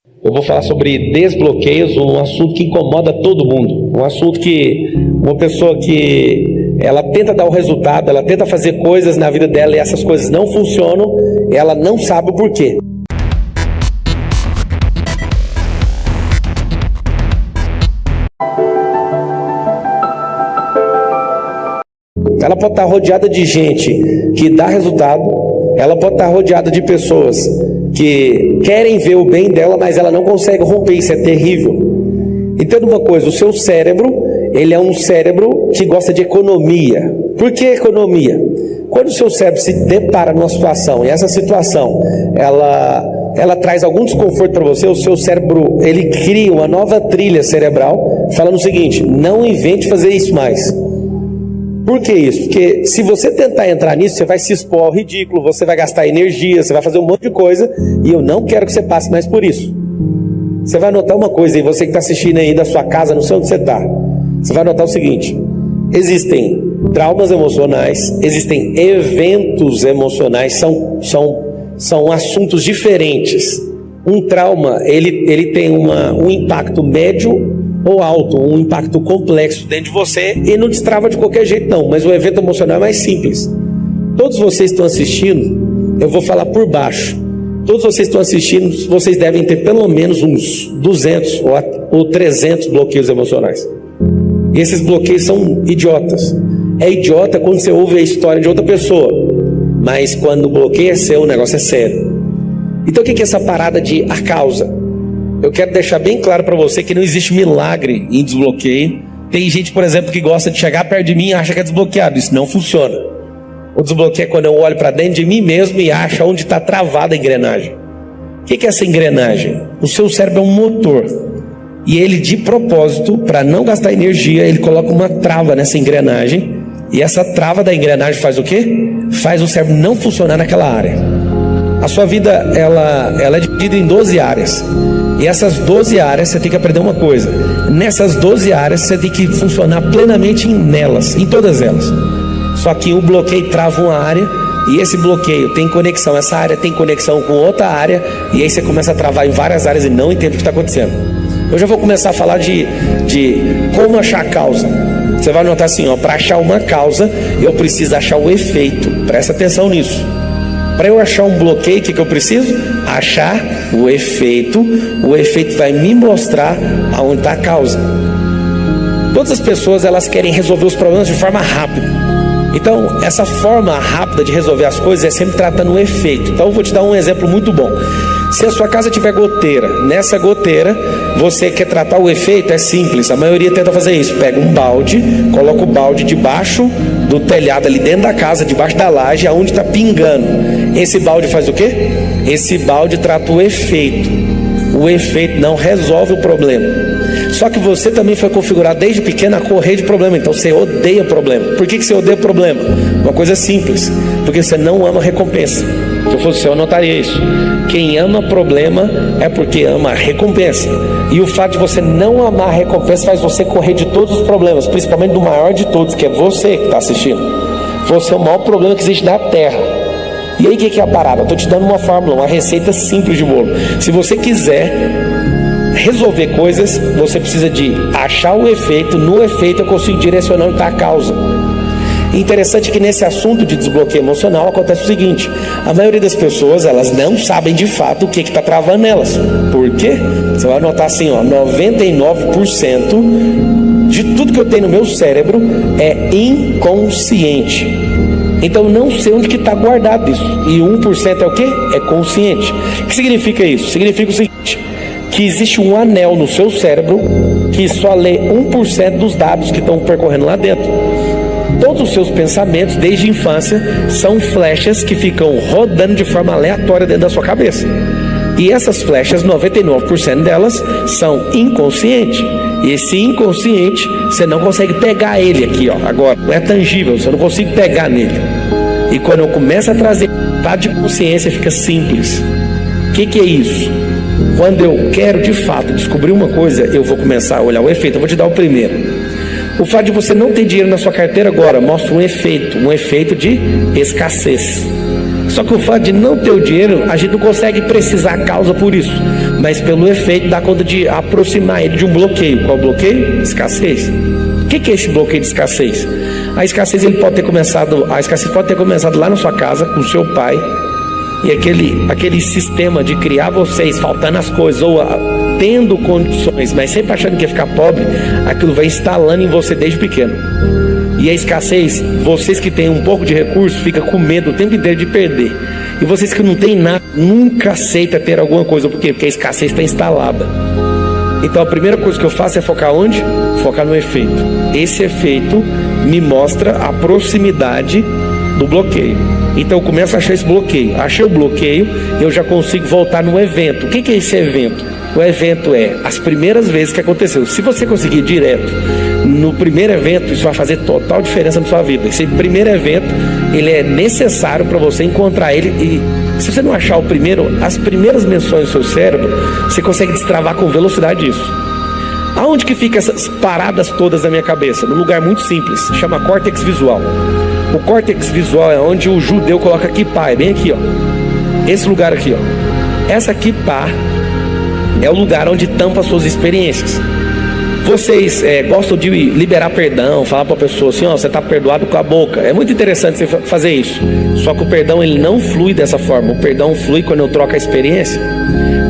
Eu vou falar sobre desbloqueios, um assunto que incomoda todo mundo. Um assunto que uma pessoa que ela tenta dar o resultado, ela tenta fazer coisas na vida dela e essas coisas não funcionam, ela não sabe o porquê. Ela pode estar rodeada de gente que dá resultado, ela pode estar rodeada de pessoas que querem ver o bem dela, mas ela não consegue romper. Isso é terrível. Entenda uma coisa, o seu cérebro, ele é um cérebro que gosta de economia. Por que economia? Quando o seu cérebro se depara numa situação, e essa situação, ela traz algum desconforto para você, o seu cérebro, ele cria uma nova trilha cerebral, falando o seguinte: não invente fazer isso mais. Por que isso? Porque se você tentar entrar nisso, você vai se expor ao ridículo, você vai gastar energia, você vai fazer um monte de coisa, e eu não quero que você passe mais por isso. Você vai notar uma coisa, e você que está assistindo aí da sua casa, não sei onde você está, você vai notar o seguinte: existem traumas emocionais, existem eventos emocionais, são assuntos diferentes. Um trauma, ele tem um impacto médio ou alto, um impacto complexo dentro de você e não destrava de qualquer jeito não, mas o evento emocional é mais simples. Todos vocês estão assistindo, eu vou falar por baixo, todos vocês estão assistindo, vocês devem ter pelo menos uns 200 ou 300 bloqueios emocionais. E esses bloqueios são idiotas. É idiota quando você ouve a história de outra pessoa, mas quando o bloqueio é seu, o negócio é sério. Então o que é essa parada de a causa? Eu quero deixar bem claro para você que não existe milagre em desbloqueio. Tem gente, por exemplo, que gosta de chegar perto de mim e acha que é desbloqueado. Isso não funciona. O desbloqueio é quando eu olho para dentro de mim mesmo e acho onde está travada a engrenagem. O que é essa engrenagem? O seu cérebro é um motor. E ele, de propósito, para não gastar energia, ele coloca uma trava nessa engrenagem. E essa trava da engrenagem faz o quê? Faz o cérebro não funcionar naquela área. A sua vida, ela é dividida em 12 áreas. E essas 12 áreas, você tem que aprender uma coisa. Nessas 12 áreas, você tem que funcionar plenamente nelas, em todas elas. Só que o bloqueio trava uma área, e esse bloqueio tem conexão, essa área tem conexão com outra área, e aí você começa a travar em várias áreas e não entende o que está acontecendo. Eu já vou começar a falar de como achar a causa. Você vai notar assim, para achar uma causa, eu preciso achar o efeito. Presta atenção nisso. Para eu achar um bloqueio, o que eu preciso? Achar o efeito. O efeito vai me mostrar aonde está a causa. Todas as pessoas, elas querem resolver os problemas de forma rápida. Então, essa forma rápida de resolver as coisas é sempre tratando o efeito. Então, eu vou te dar um exemplo muito bom. Se a sua casa tiver goteira, nessa goteira, você quer tratar o efeito, é simples. A maioria tenta fazer isso. Pega um balde, coloca o balde debaixo do telhado, ali dentro da casa, debaixo da laje, aonde está pingando. Esse balde faz o quê? Esse balde trata o efeito. O efeito não resolve o problema. Só que você também foi configurado desde pequeno a correr de problema. Então você odeia problema. Por que você odeia problema? Uma coisa simples. Porque você não ama recompensa. Se eu fosse você, eu anotaria isso. Quem ama problema é porque ama a recompensa. E o fato de você não amar a recompensa faz você correr de todos os problemas, principalmente do maior de todos, que é você que está assistindo. Você é o maior problema que existe na Terra. E aí o que é a parada? Eu estou te dando uma fórmula, uma receita simples de bolo. Se você quiser resolver coisas, você precisa de achar o efeito. No efeito eu consigo direcionar onde está a causa. Interessante que nesse assunto de desbloqueio emocional acontece o seguinte: a maioria das pessoas, elas não sabem de fato o que está travando nelas. Por quê? Você vai notar assim, 99% de tudo que eu tenho no meu cérebro é inconsciente. Então eu não sei onde que está guardado isso. E 1% é o quê? É consciente. O que significa isso? Significa o seguinte: que existe um anel no seu cérebro que só lê 1% dos dados que estão percorrendo lá dentro. Todos os seus pensamentos, desde a infância, são flechas que ficam rodando de forma aleatória dentro da sua cabeça. E essas flechas, 99% delas, são inconscientes. E esse inconsciente, você não consegue pegar ele aqui, agora. Não é tangível, você não consegue pegar nele. E quando eu começo a trazer estado de consciência, fica simples. O que é isso? Quando eu quero, de fato, descobrir uma coisa, eu vou começar a olhar o efeito. Eu vou te dar o primeiro. O fato de você não ter dinheiro na sua carteira agora mostra um efeito de escassez. Só que o fato de não ter o dinheiro, a gente não consegue precisar a causa por isso, mas pelo efeito dá conta de aproximar ele de um bloqueio. Qual bloqueio? Escassez. O que é esse bloqueio de escassez? A escassez pode ter começado lá na sua casa com seu pai, e aquele sistema de criar vocês faltando as coisas ou tendo condições, mas sempre achando que ia ficar pobre, aquilo vai instalando em você desde pequeno. E a escassez, vocês que têm um pouco de recurso, fica com medo o tempo inteiro de perder. E vocês que não têm nada, nunca aceita ter alguma coisa. Por quê? Porque a escassez está instalada. Então a primeira coisa que eu faço é focar onde? Focar no efeito. Esse efeito me mostra a proximidade do bloqueio. Então eu começo a achar esse bloqueio. Achei o bloqueio, eu já consigo voltar no evento. O que é esse evento? O evento é as primeiras vezes que aconteceu. Se você conseguir ir direto no primeiro evento, isso vai fazer total diferença na sua vida. Esse primeiro evento, ele é necessário para você encontrar ele. E se você não achar o primeiro, as primeiras menções do seu cérebro, você consegue destravar com velocidade isso. Aonde que fica essas paradas todas na minha cabeça? Num lugar muito simples, chama córtex visual. O córtex visual é onde o judeu coloca kippah, é bem aqui, ó. Esse lugar aqui, ó. Essa kippah é o lugar onde tampa as suas experiências. Vocês gostam de liberar perdão, falar para a pessoa assim, ó, você está perdoado com a boca. É muito interessante você fazer isso. Só que o perdão, ele não flui dessa forma. O perdão flui quando eu troco a experiência.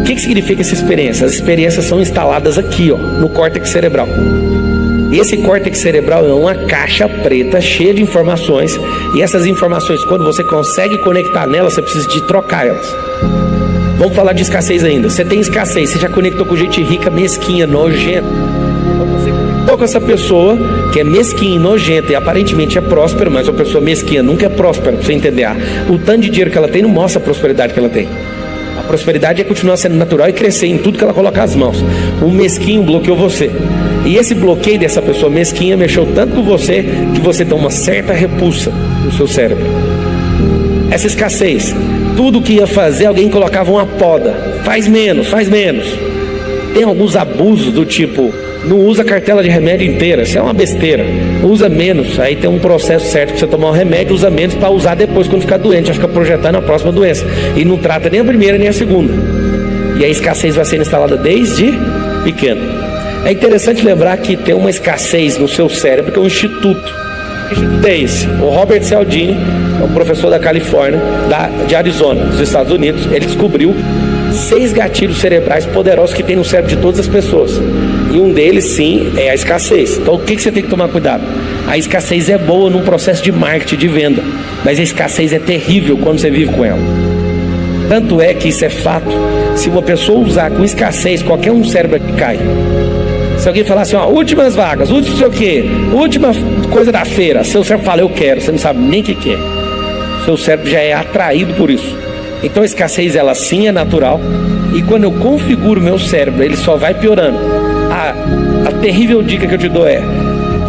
O que significa essa experiência? As experiências são instaladas aqui, ó, no córtex cerebral. E esse córtex cerebral é uma caixa preta cheia de informações. E essas informações, quando você consegue conectar nelas, você precisa de trocar elas. Vamos falar de escassez ainda. Você tem escassez, você já conectou com gente rica, mesquinha, nojenta. Você conectou com essa pessoa que é mesquinha, nojenta e aparentemente é próspera, mas uma pessoa mesquinha nunca é próspera, pra você entender. O tanto de dinheiro que ela tem não mostra a prosperidade que ela tem. A prosperidade é continuar sendo natural e crescer em tudo que ela colocar as mãos. O mesquinho bloqueou você. E esse bloqueio dessa pessoa mesquinha mexeu tanto com você que você tem uma certa repulsa no seu cérebro. Essa escassez, tudo que ia fazer, alguém colocava uma poda. Faz menos, faz menos. Tem alguns abusos do tipo, não usa a cartela de remédio inteira, isso é uma besteira. Usa menos, aí tem um processo certo para você tomar um remédio, usa menos para usar depois quando ficar doente, já fica projetando a próxima doença. E não trata nem a primeira nem a segunda. E a escassez vai ser instalada desde pequeno. É interessante lembrar que tem uma escassez no seu cérebro, que é um instituto. Que instituto é esse? O Robert Cialdini, é um professor da Califórnia, de Arizona, dos Estados Unidos. Ele descobriu 6 gatilhos cerebrais poderosos que tem no cérebro de todas as pessoas. E um deles, sim, é a escassez. Então, o que você tem que tomar cuidado? A escassez é boa num processo de marketing, de venda. Mas a escassez é terrível quando você vive com ela. Tanto é que isso é fato. Se uma pessoa usar com escassez, qualquer um cérebro cai. Se alguém falar assim, ó, últimas vagas, último sei o quê, última coisa da feira, seu cérebro fala, eu quero, você não sabe nem o que é. Seu cérebro já é atraído por isso. Então a escassez, ela sim é natural. E quando eu configuro meu cérebro, ele só vai piorando. A terrível dica que eu te dou é,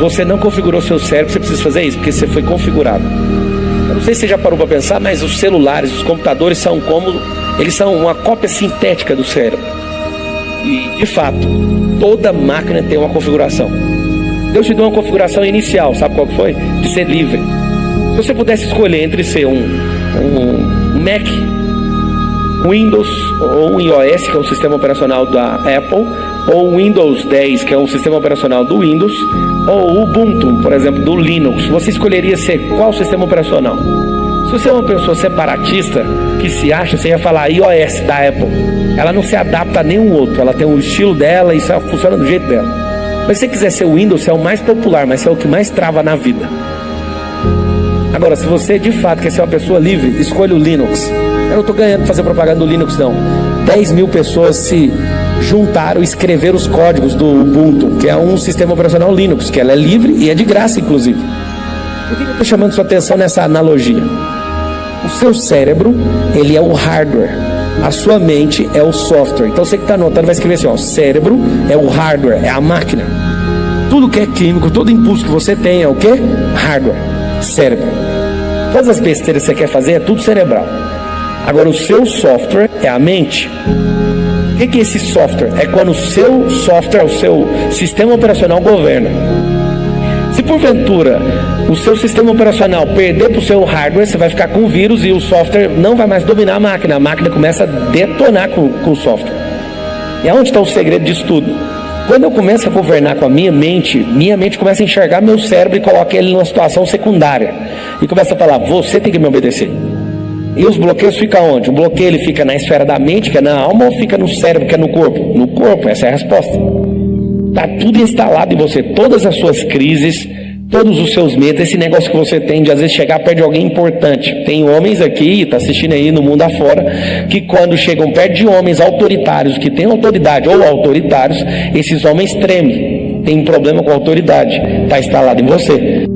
você não configurou seu cérebro, você precisa fazer isso, porque você foi configurado. Eu não sei se você já parou para pensar, mas os celulares, os computadores são eles são uma cópia sintética do cérebro. E, de fato, toda máquina tem uma configuração. Deus te deu uma configuração inicial, sabe qual que foi? De ser livre. Se você pudesse escolher entre ser um Mac, Windows ou um iOS, que é um sistema operacional da Apple, ou o Windows 10, que é um sistema operacional do Windows, ou o Ubuntu, por exemplo, do Linux, você escolheria ser qual sistema operacional? Se você é uma pessoa separatista que se acha, você ia falar iOS da Apple. Ela não se adapta a nenhum outro, ela tem o estilo dela e isso funciona do jeito dela. Mas se você quiser ser o Windows, você é o mais popular, mas você é o que mais trava na vida. Agora, se você de fato quer ser uma pessoa livre, escolha o Linux. Eu não estou ganhando para fazer propaganda do Linux, não. 10 mil pessoas se juntaram e escreveram os códigos do Ubuntu, que é um sistema operacional Linux, que ela é livre e é de graça, inclusive. Por que eu estou chamando sua atenção nessa analogia? O seu cérebro, ele é o hardware. A sua mente é o software. Então você que está anotando vai escrever assim, ó, cérebro é o hardware, é a máquina. Tudo que é químico, todo impulso que você tem é o quê? Hardware, cérebro. Todas as besteiras que você quer fazer é tudo cerebral. Agora o seu software é a mente. O que é esse software? É quando o seu software, o seu sistema operacional governa. Se porventura o seu sistema operacional perder para o seu hardware, você vai ficar com o vírus e o software não vai mais dominar a máquina começa a detonar com o software. E aonde está o segredo disso tudo? Quando eu começo a governar com a minha mente começa a enxergar meu cérebro e coloca ele numa situação secundária. E começa a falar, você tem que me obedecer. E os bloqueios ficam onde? O bloqueio ele fica na esfera da mente, que é na alma, ou fica no cérebro, que é no corpo? No corpo, essa é a resposta. Está tudo instalado em você, todas as suas crises, todos os seus medos, esse negócio que você tem de às vezes chegar perto de alguém importante. Tem homens aqui, está assistindo aí no mundo afora, que quando chegam perto de homens autoritários, que têm autoridade ou autoritários, esses homens tremem, tem um problema com a autoridade, está instalado em você.